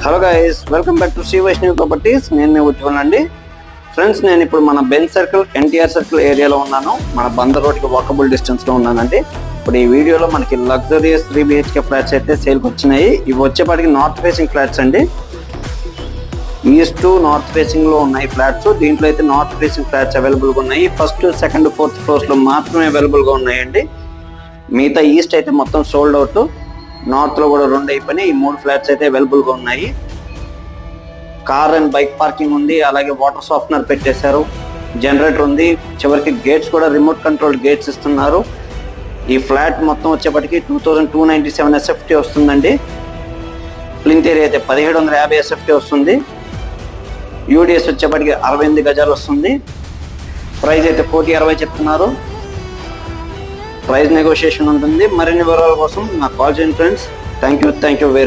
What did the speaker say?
Hello guys, welcome back to Shri Vaishnavi properties. నేను మీ ఉజ్వల్ అండి. ఫ్రెండ్స్, నేను ఇప్పుడు మన బెంజ్ సర్కిల్, ఎన్టీఆర్ సర్కిల్ ఏరియాలో ఉన్నాను. మన బందర్ రోడ్కి వాకబుల్ డిస్టెన్స్లో ఉన్నానండి. ఇప్పుడు ఈ వీడియోలో మనకి లగ్జరియస్ 3 BHK ఫ్లాట్స్ అయితే సేల్కి వచ్చినాయి. ఇవి వచ్చేపాటికి నార్త్ ఫేసింగ్ ఫ్లాట్స్ అండి. ఈస్ట్ టు నార్త్ ఫేసింగ్లో ఉన్నాయి ఫ్లాట్స్. దీంట్లో అయితే నార్త్ ఫేసింగ్ ఫ్లాట్స్ అవైలబుల్గా ఉన్నాయి. ఫస్ట్, సెకండ్, ఫోర్త్ ఫ్లోర్స్లో మాత్రమే అవైలబుల్గా ఉన్నాయండి. మిగతా ఈస్ట్ అయితే మొత్తం సోల్డ్ అవుట్. నార్త్లో కూడా 2 అయిపోయినాయి. ఈ 3 ఫ్లాట్స్ అయితే అవైలబుల్గా ఉన్నాయి. కార్ అండ్ బైక్ పార్కింగ్ ఉంది. అలాగే వాటర్ సాఫ్ట్నర్ పెట్టేశారు. జనరేటర్ ఉంది. చివరికి గేట్స్ కూడా రిమోట్ కంట్రోల్ గేట్స్ ఇస్తున్నారు. ఈ ఫ్లాట్ మొత్తం వచ్చేప్పటికి 2297 SFT వస్తుందండి. ప్లింత్ ఏరియా అయితే 1750 SFT వస్తుంది. యూడిఎస్ వచ్చేప్పటికి 68 గజాలు వస్తుంది. ప్రైస్ అయితే 1,60,000 చెప్తున్నారు. ప్రైస్ నెగోషియేషన్ ఉంటుంది. మరిన్ని వివరాల కోసం నాకు కాల్ చేయండి ఫ్రెండ్స్. Thank you very